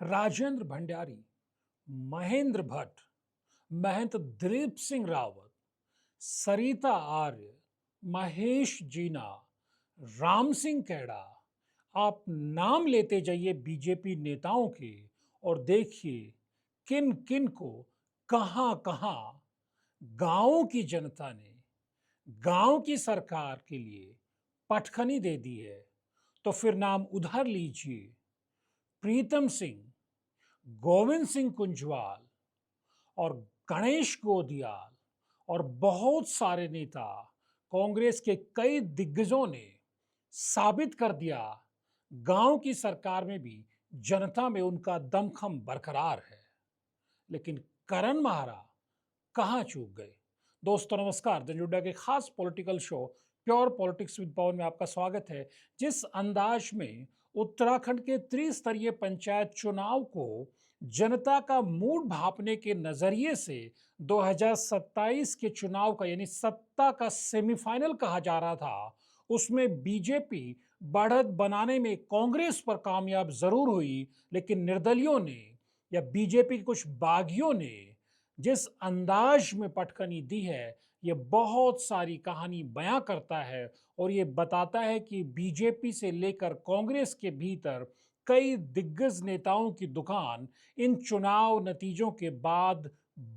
राजेंद्र भंडारी, महेंद्र भट्ट, महंत दिलीप सिंह रावत, सरिता आर्य, महेश जीना, राम सिंह कैडा, आप नाम लेते जाइए बीजेपी नेताओं के और देखिए किन किन को कहां कहां गांवों की जनता ने गांव की सरकार के लिए पटखनी दे दी है। तो फिर नाम उधर लीजिए, प्रीतम सिंह, गोविंद सिंह कुंजवाल और गणेश गोदियाल और बहुत सारे नेता, कांग्रेस के कई दिग्गजों ने साबित कर दिया गांव की सरकार में भी जनता में उनका दमखम बरकरार है। लेकिन करण माहरा कहां चूक गए? दोस्तों नमस्कार, जनजुड्डा के खास political show pure politics with Pawan में आपका स्वागत है। जिस अंदाज में उत्तराखंड के त्रिस्तरीय पंचायत चुनाव को जनता का मूड भांपने के नजरिए से 2027 के चुनाव का यानी सत्ता का सेमीफाइनल कहा जा रहा था, उसमें बीजेपी बढ़त बनाने में कांग्रेस पर कामयाब जरूर हुई, लेकिन निर्दलियों ने या बीजेपी के कुछ बागियों ने जिस अंदाज में पटखनी दी है, ये बहुत सारी कहानी बयां करता है और ये बताता है कि बीजेपी से लेकर कांग्रेस के भीतर कई दिग्गज नेताओं की दुकान इन चुनाव नतीजों के बाद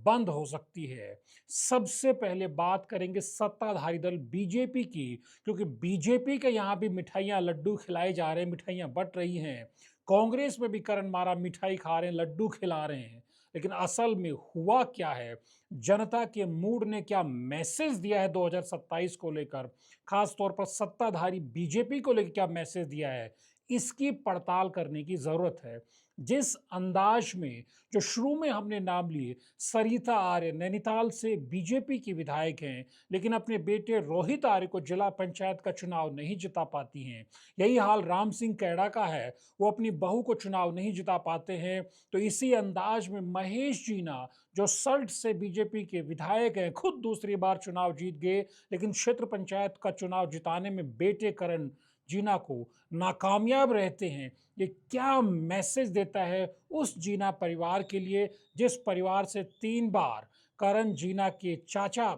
बंद हो सकती है। सबसे पहले बात करेंगे सत्ताधारी दल बीजेपी की, क्योंकि बीजेपी के यहां भी मिठाइयां लड्डू खिलाए जा रहे हैं, मिठाइयां बंट रही हैं। कांग्रेस में भी करण मारा मिठाई खा रहे हैं, लड्डू खिला रहे हैं। लेकिन असल में हुआ क्या है, जनता के मूड ने क्या मैसेज दिया है 2027 को लेकर, खासतौर पर सत्ताधारी बीजेपी को लेकर क्या मैसेज दिया है, इसकी पड़ताल करने की जरूरत है। जिस अंदाज में जो शुरू में हमने नाम लिए, सरिता आर्य नैनीताल से बीजेपी की विधायक हैं, लेकिन अपने बेटे रोहित आर्य को जिला पंचायत का चुनाव नहीं जिता पाती हैं। यही हाल राम सिंह कैडा का है, वो अपनी बहू को चुनाव नहीं जिता पाते हैं। तो इसी अंदाज में महेश जीना, जो सल्ट से बीजेपी के विधायक हैं, खुद दूसरी बार चुनाव जीत गए, लेकिन क्षेत्र पंचायत का चुनाव जिताने में बेटे करण जीना को नाकामयाब रहते हैं। ये क्या मैसेज देता है उस जीना परिवार के लिए, जिस परिवार से 3 बार करण जीना के चाचा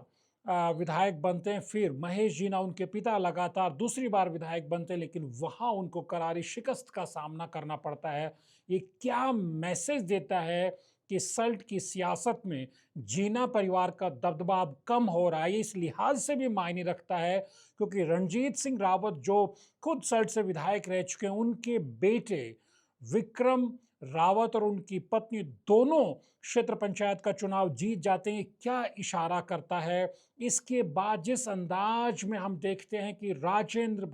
विधायक बनते हैं, फिर महेश जीना उनके पिता लगातार दूसरी बार विधायक बनते हैं, लेकिन वहां उनको करारी शिकस्त का सामना करना पड़ता है। ये क्या मैसेज देता है कि सल्ट की सियासत में जीना परिवार का दबदबा अब कम हो रहा है। इस लिहाज से भी मायने रखता है क्योंकि रणजीत सिंह रावत जो खुद सल्ट से विधायक रह चुके हैं, उनके बेटे विक्रम रावत और उनकी पत्नी दोनों क्षेत्र पंचायत का चुनाव जीत जाते हैं। क्या इशारा करता है? इसके बाद जिस अंदाज में हम देखते हैं कि राजेंद्र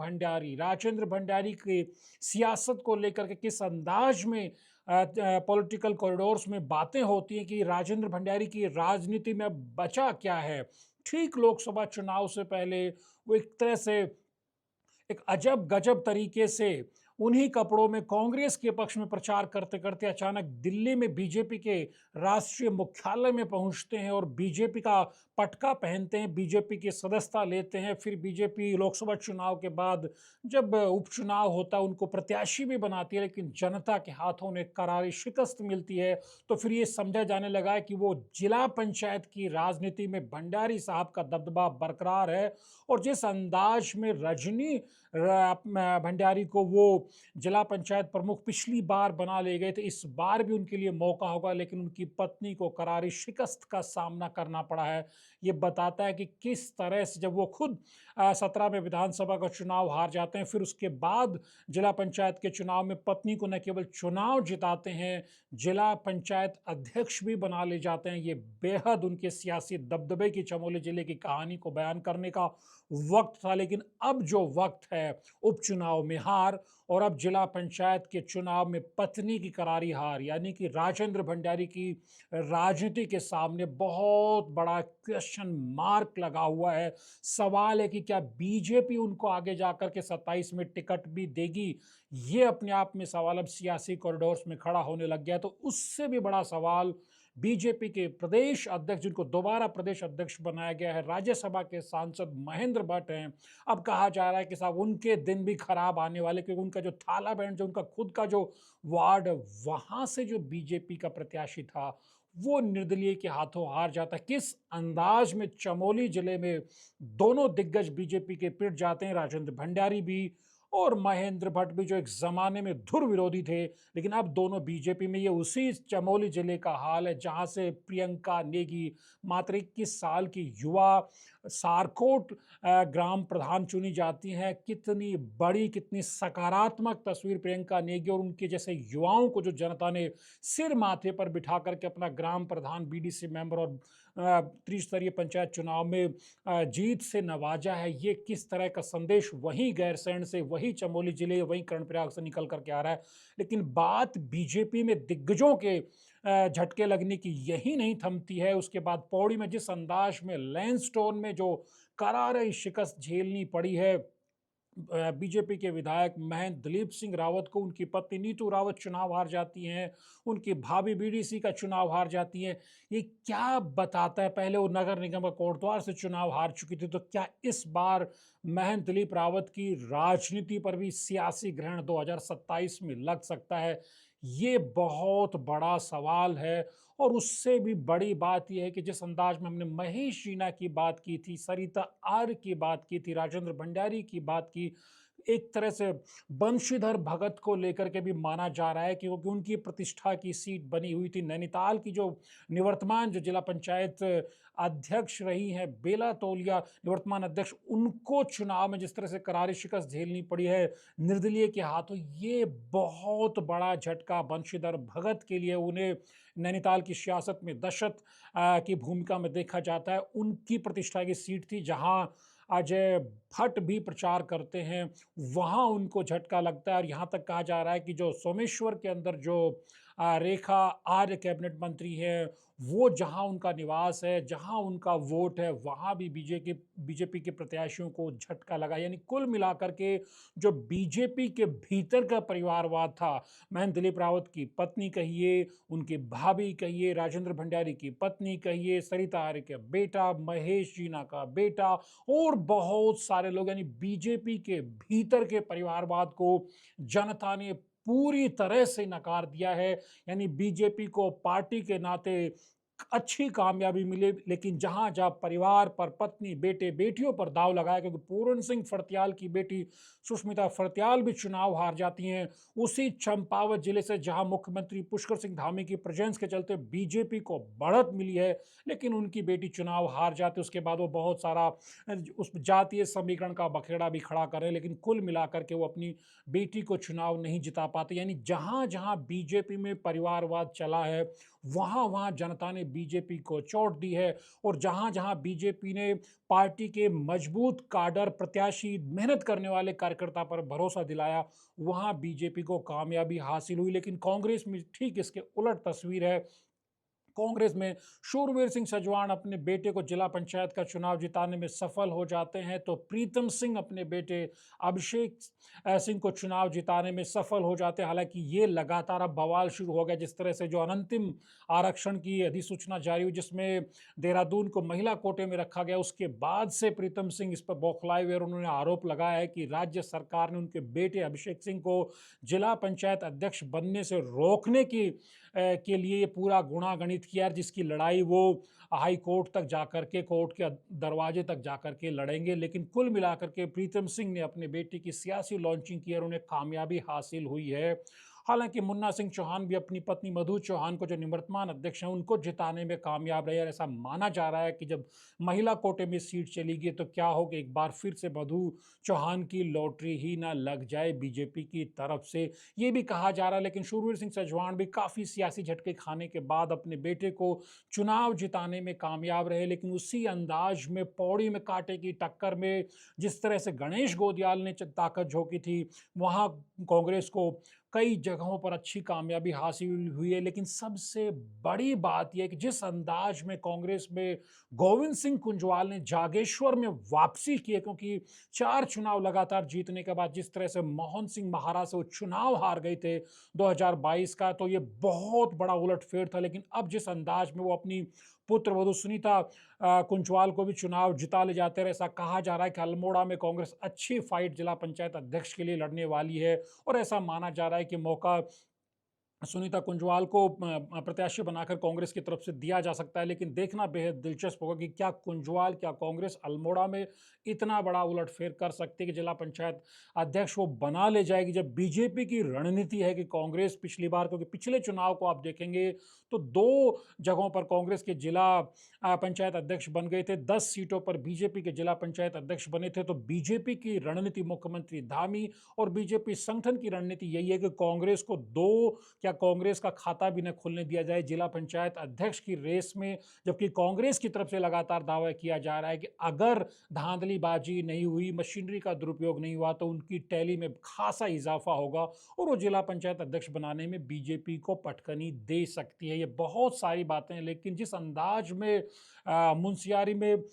भंडारी की सियासत को लेकर के किस अंदाज में पॉलिटिकल कॉरिडोर्स में बातें होती हैं कि राजेंद्र भंडारी की राजनीति में बचा क्या है। ठीक लोकसभा चुनाव से पहले वो एक तरह से एक अजब गजब तरीके से उन्हीं कपड़ों में कांग्रेस के पक्ष में प्रचार करते करते अचानक दिल्ली में बीजेपी के राष्ट्रीय मुख्यालय में पहुंचते हैं और बीजेपी का पटका पहनते हैं, बीजेपी की सदस्यता लेते हैं। फिर बीजेपी लोकसभा चुनाव के बाद जब उपचुनाव होता है उनको प्रत्याशी भी बनाती है, लेकिन जनता के हाथों उन्हें करारी शिकस्त मिलती है। तो फिर ये समझा जाने लगा है कि वो जिला पंचायत की राजनीति में भंडारी साहब का दबदबा बरकरार है। और जिस अंदाज में रजनी भंडारी को वो जिला पंचायत प्रमुख पिछली बार बना ले गए थे, इस बार भी उनके लिए मौका होगा, लेकिन उनकी पत्नी को करारी शिकस्त का सामना करना पड़ा है। ये बताता है कि किस तरह से जब वो खुद 17 में विधानसभा का चुनाव हार जाते हैं, फिर उसके बाद जिला पंचायत के चुनाव में पत्नी को न केवल चुनाव जिताते हैं, जिला पंचायत अध्यक्ष भी बना ले जाते हैं। ये बेहद उनके सियासी दबदबे की, चमोली जिले की कहानी को बयान करने का वक्त था। लेकिन अब जो वक्त है उपचुनाव में हार और अब जिला पंचायत के चुनाव में पत्नी की करारी हार, यानी कि राजेंद्र भंडारी की राजनीति के सामने बहुत बड़ा क्वेश्चन मार्क लगा हुआ है। सवाल है कि क्या बीजेपी उनको आगे जाकर के 27 में टिकट भी देगी? ये अपने आप में सवाल अब सियासी कॉरिडोर्स में खड़ा होने लग गया है। तो उससे भी बड़ा सवाल बीजेपी के प्रदेश अध्यक्ष, जिनको दोबारा प्रदेश अध्यक्ष बनाया गया है, राज्यसभा के सांसद महेंद्र भट्ट हैं। अब कहा जा रहा है कि साहब उनके दिन भी खराब आने वाले, क्योंकि उनका जो थाला बैंड, जो उनका खुद का जो वार्ड, वहां से जो बीजेपी का प्रत्याशी था वो निर्दलीय के हाथों हार जाता है। किस अंदाज में चमोली जिले में दोनों दिग्गज बीजेपी के पिट जाते हैं, राजेंद्र भंडारी भी और महेंद्र भट्ट भी, जो एक जमाने में धुर विरोधी थे, लेकिन अब दोनों बीजेपी में। ये उसी चमोली जिले का हाल है जहां से प्रियंका नेगी, मात्र 21 साल की युवा, सारकोट ग्राम प्रधान चुनी जाती हैं। कितनी बड़ी, कितनी सकारात्मक तस्वीर प्रियंका नेगी और उनके जैसे युवाओं को जो जनता ने सिर माथे पर बिठा करके अपना ग्राम प्रधान, बीडीसी मेंबर और त्रिस्तरीय पंचायत चुनाव में जीत से नवाजा है। ये किस तरह का संदेश वहीं गैरसैंण से, वहीं चमोली जिले, वहीं कर्णप्रयाग से निकल करके आ रहा है। लेकिन बात बीजेपी में दिग्गजों के झटके लगने की यही नहीं थमती है। उसके बाद पौड़ी में जिस अंदाज में लैंसस्टोन में जो करारी शिकस्त झेलनी पड़ी है बीजेपी के विधायक महेंद्र दलीप सिंह रावत को, उनकी पत्नी नीतू रावत चुनाव हार जाती हैं, उनकी भाभी बीडीसी का चुनाव हार जाती हैं। ये क्या बताता है? पहले वो नगर निगम का कोटद्वार से चुनाव हार चुकी थी, तो क्या इस बार महेंद्र दलीप रावत की राजनीति पर भी सियासी ग्रहण 2027 में लग सकता है? ये बहुत बड़ा सवाल है। और उससे भी बड़ी बात यह है कि जिस अंदाज में हमने महेश शीना की बात की थी, सरिता आर्य की बात की थी, राजेंद्र भंडारी की बात की, एक तरह से बंशीधर भगत को लेकर के भी माना जा रहा है कि क्योंकि उनकी प्रतिष्ठा की सीट बनी हुई थी। नैनीताल की जो निवर्तमान जो जिला पंचायत अध्यक्ष रही हैं बेला तोलिया, निवर्तमान अध्यक्ष, उनको चुनाव में जिस तरह से करारी शिकस्त झेलनी पड़ी है निर्दलीय के हाथों, ये बहुत बड़ा झटका बंशीधर भगत के लिए। उन्हें नैनीताल की सियासत में दशरथ की भूमिका में देखा जाता है। उनकी प्रतिष्ठा की सीट थी जहां अजय भट्ट भी प्रचार करते हैं, वहां उनको झटका लगता है। और यहां तक कहा जा रहा है कि जो सोमेश्वर के अंदर जो रेखा आर्य कैबिनेट मंत्री है, वो जहां उनका निवास है, जहां उनका वोट है, वहां भी बीजेपी के प्रत्याशियों को झटका लगा। यानी कुल मिलाकर के जो बीजेपी के भीतर का परिवारवाद था, महेंद्र दलीप रावत की पत्नी कहिए, उनकी भाभी कहिए, राजेंद्र भंडारी की पत्नी कहिए, सरिता आर्य का बेटा, महेश शीना का बेटा और बहुत सारे लोग, यानी बीजेपी के भीतर के परिवारवाद को जनता ने पूरी तरह से नकार दिया है। यानी बीजेपी को पार्टी के नाते अच्छी कामयाबी मिले, लेकिन जहां जहां परिवार पर, पत्नी, बेटे, बेटियों पर दाव लगाया, क्योंकि पूर्ण सिंह फर्त्याल की बेटी सुष्मिता फर्त्याल भी चुनाव हार जाती हैं उसी चंपावत जिले से, जहां मुख्यमंत्री पुष्कर सिंह धामी की प्रेजेंस के चलते बीजेपी को बढ़त मिली है, लेकिन उनकी बेटी चुनाव हार जाती। उसके बाद वो बहुत सारा उस जातीय समीकरण का बखेड़ा भी खड़ा करें, लेकिन कुल मिलाकर के वो अपनी बेटी को चुनाव नहीं जिता पाते। यानी जहां जहां बीजेपी में परिवारवाद चला है, वहां वहां जनता ने बीजेपी को चोट दी है। और जहां जहां बीजेपी ने पार्टी के मजबूत काडर, प्रत्याशी, मेहनत करने वाले कार्यकर्ता पर भरोसा दिलाया, वहां बीजेपी को कामयाबी हासिल हुई। लेकिन कांग्रेस में ठीक इसके उलट तस्वीर है। कांग्रेस में शूरवीर सिंह सजवाण अपने बेटे को जिला पंचायत का चुनाव जिताने में सफल हो जाते हैं, तो प्रीतम सिंह अपने बेटे अभिषेक सिंह को चुनाव जिताने में सफल हो जाते हैं। हालांकि ये लगातार अब बवाल शुरू हो गया, जिस तरह से जो अनंतिम आरक्षण की अधिसूचना जारी हुई, जिसमें देहरादून को महिला कोटे में रखा गया, उसके बाद से प्रीतम सिंह इस पर बौखलाए हुए और उन्होंने आरोप लगाया है कि राज्य सरकार ने उनके बेटे अभिषेक सिंह को जिला पंचायत अध्यक्ष बनने से रोकने की के लिए पूरा गुणागणित किया, जिसकी लड़ाई वो हाई कोर्ट तक जाकर के, कोर्ट के दरवाजे तक जाकर के लड़ेंगे। लेकिन कुल मिलाकर के प्रीतम सिंह ने अपने बेटे की सियासी लॉन्चिंग की और उन्हें कामयाबी हासिल हुई है। हालांकि मुन्ना सिंह चौहान भी अपनी पत्नी मधु चौहान को, जो निवर्तमान अध्यक्ष हैं, उनको जिताने में कामयाब रहे। और ऐसा माना जा रहा है कि जब महिला कोटे में सीट चली गई तो क्या हो कि एक बार फिर से मधु चौहान की लॉटरी ही ना लग जाए बीजेपी की तरफ से, ये भी कहा जा रहा है। लेकिन शूरवीर सिंह सजवाण भी काफ़ी सियासी झटके खाने के बाद अपने बेटे को चुनाव जिताने में कामयाब रहे। लेकिन उसी अंदाज में पौड़ी में कांटे की टक्कर में जिस तरह से गणेश गोदियाल ने ताकत झोंकी थी, वहाँ कांग्रेस को कई जगहों पर अच्छी कामयाबी हासिल हुई है, लेकिन सबसे बड़ी बात यह है कि जिस अंदाज में कांग्रेस में गोविंद सिंह कुंजवाल ने जागेश्वर में वापसी की है, क्योंकि 4 चुनाव लगातार जीतने के बाद जिस तरह से मोहन सिंह महारा से वो चुनाव हार गए थे 2022 का, तो ये बहुत बड़ा उलटफेर था। लेकिन अब जिस अंदाज में वो अपनी पुत्र वधु सुनीता कुंजवाल को भी चुनाव जिता ले जाते रहे, ऐसा कहा जा रहा है कि अल्मोड़ा में कांग्रेस अच्छी फाइट जिला पंचायत अध्यक्ष के लिए लड़ने वाली है, और ऐसा माना जा रहा है कि मौका सुनीता कुंजवाल को प्रत्याशी बनाकर कांग्रेस की तरफ से दिया जा सकता है। लेकिन देखना बेहद दिलचस्प होगा कि क्या कुंजवाल, क्या कांग्रेस अल्मोड़ा में इतना बड़ा उलटफेर कर सकती है कि जिला पंचायत अध्यक्ष वो बना ले जाएगी, जब बीजेपी की रणनीति है कि कांग्रेस पिछली बार, क्योंकि पिछले चुनाव को आप देखेंगे तो 2 जगहों पर कांग्रेस के जिला पंचायत अध्यक्ष बन गए थे, 10 सीटों पर बीजेपी के जिला पंचायत अध्यक्ष बने थे। तो बीजेपी की रणनीति, मुख्यमंत्री धामी और बीजेपी संगठन की रणनीति यही है कि कांग्रेस को 2 क्या कांग्रेस का खाता भी न खुलने दिया जाए जिला पंचायत अध्यक्ष की रेस में। जबकि कांग्रेस की तरफ से लगातार दावा किया जा रहा है कि अगर धांधलीबाजी नहीं हुई, मशीनरी का दुरुपयोग नहीं हुआ, तो उनकी टैली में खासा इजाफा होगा और वो जिला पंचायत अध्यक्ष बनाने में बीजेपी को पटकनी दे सकती है। ये बहुत सारी बातें हैं, लेकिन जिस अंदाज में मुंशियारी में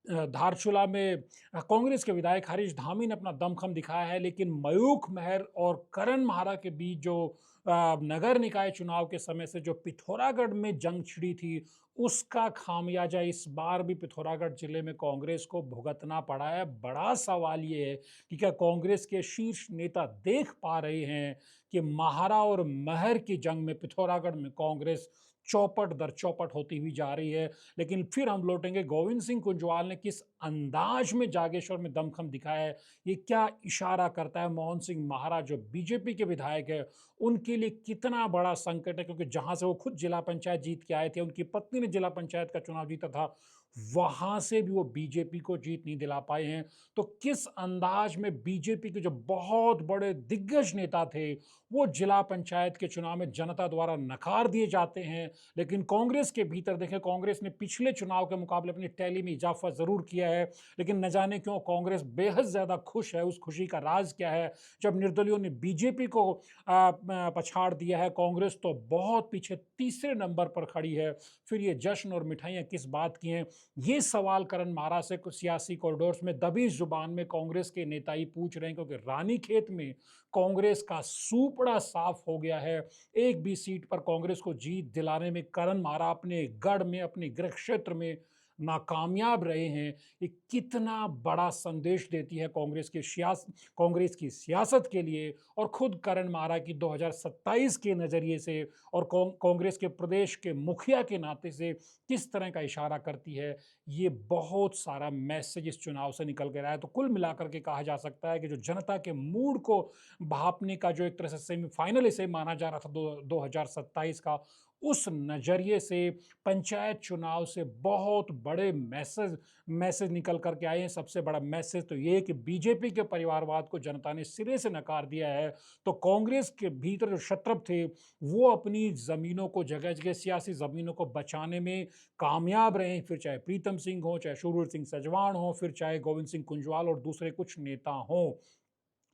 धारचूला में कांग्रेस के विधायक हरीश धामी ने अपना दमखम दिखाया है, लेकिन मयूख महर और करण महारा के बीच जो नगर निकाय चुनाव के समय से जो पिथौरागढ़ में जंग छिड़ी थी, उसका खामियाजा इस बार भी पिथौरागढ़ जिले में कांग्रेस को भुगतना पड़ा है। बड़ा सवाल ये है कि क्या कांग्रेस के शीर्ष नेता देख पा रहे हैं कि महारा और महर की जंग में पिथौरागढ़ में कांग्रेस चौपट दर चौपट होती हुई जा रही है। लेकिन फिर हम लौटेंगे, गोविंद सिंह कुंजवाल ने किस अंदाज में जागेश्वर में दमखम दिखाया है, ये क्या इशारा करता है मोहन सिंह महाराज जो बीजेपी के विधायक है उनके लिए कितना बड़ा संकट है, क्योंकि जहां से वो खुद जिला पंचायत जीत के आए थे, उनकी पत्नी ने जिला पंचायत का चुनाव जीता था, वहां से भी वो बीजेपी को जीत नहीं दिला पाए हैं। तो किस अंदाज में बीजेपी के जो बहुत बड़े दिग्गज नेता थे वो जिला पंचायत के चुनाव में जनता द्वारा नकार दिए जाते हैं। लेकिन कांग्रेस के भीतर देखें, कांग्रेस ने पिछले चुनाव के मुकाबले अपनी टैली में इजाफा जरूर किया है, लेकिन न जाने क्यों कांग्रेस बेहद ज्यादा खुश है। उस खुशी का राज क्या है? जब निर्दलियों ने बीजेपी को पछाड़ दिया है, कांग्रेस तो बहुत पीछे तीसरे नंबर पर खड़ी है। फिर ये जश्न और मिठाइयां किस बात की हैं? ये सवाल करण महाराज से कुछ सियासी कॉरिडोर्स में दबी जुबान में कांग्रेस के नेता ही पूछ रहे हैं, क्योंकि रानीखेत में कांग्रेस का सूपड़ा साफ हो गया है। एक भी सीट पर कांग्रेस को जीत दिलाने में करण महाराज अपने गढ़ में, अपने गृह क्षेत्र में नाकामयाब रहे हैं। ये कितना बड़ा संदेश देती है कांग्रेस की सियासत के लिए, और खुद करण महाराज की 2027 के नजरिए से और कांग्रेस के प्रदेश के मुखिया के नाते से किस तरह का इशारा करती है। ये बहुत सारा मैसेज इस चुनाव से निकल कर आया। तो कुल मिलाकर के कहा जा सकता है कि जो जनता के मूड को भांपने का जो एक तरह से सेमीफाइनल इसे माना जा रहा था 2027 का, उस नजरिए से पंचायत चुनाव से बहुत बड़े मैसेज निकल करके आए हैं। सबसे बड़ा मैसेज तो ये है कि बीजेपी के परिवारवाद को जनता ने सिरे से नकार दिया है। तो कांग्रेस के भीतर जो शत्रप थे वो अपनी जमीनों को, जगह जगह सियासी जमीनों को बचाने में कामयाब रहे, फिर चाहे प्रीतम सिंह हो, चाहे शुरवीर सिंह सजवाण हो, फिर चाहे गोविंद सिंह कुंजवाल और दूसरे कुछ नेता हों।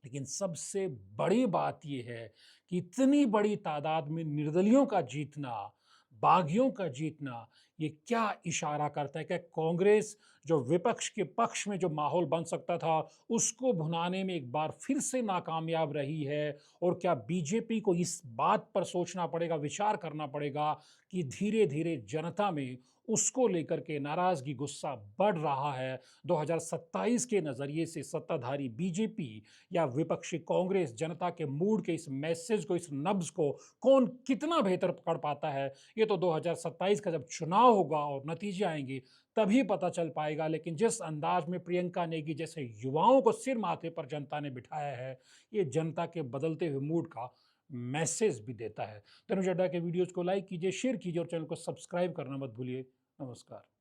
लेकिन सबसे बड़ी बात यह है कि इतनी बड़ी तादाद में निर्दलियों का जीतना, बागियों का जीतना, ये क्या इशारा करता है? क्या कांग्रेस जो विपक्ष के पक्ष में जो माहौल बन सकता था उसको भुनाने में एक बार फिर से नाकामयाब रही है? और क्या बीजेपी को इस बात पर सोचना पड़ेगा, विचार करना पड़ेगा कि धीरे धीरे जनता में उसको लेकर के नाराजगी, गुस्सा बढ़ रहा है? 2027 के नजरिए से सत्ताधारी बीजेपी या विपक्षी कांग्रेस जनता के मूड के इस मैसेज को, इस नब्ज को कौन कितना बेहतर पकड़ पाता है, ये तो 2027 का जब चुनाव होगा और नतीजे आएंगे तभी पता चल पाएगा। लेकिन जिस अंदाज में प्रियंका नेगी जैसे युवाओं को सिर माथे पर जनता ने बिठाया है, ये जनता के बदलते हुए मूड का मैसेज भी देता है। तनुज अड्डा के वीडियोस को लाइक कीजिए, शेयर कीजिए और चैनल को सब्सक्राइब करना मत भूलिए। नमस्कार।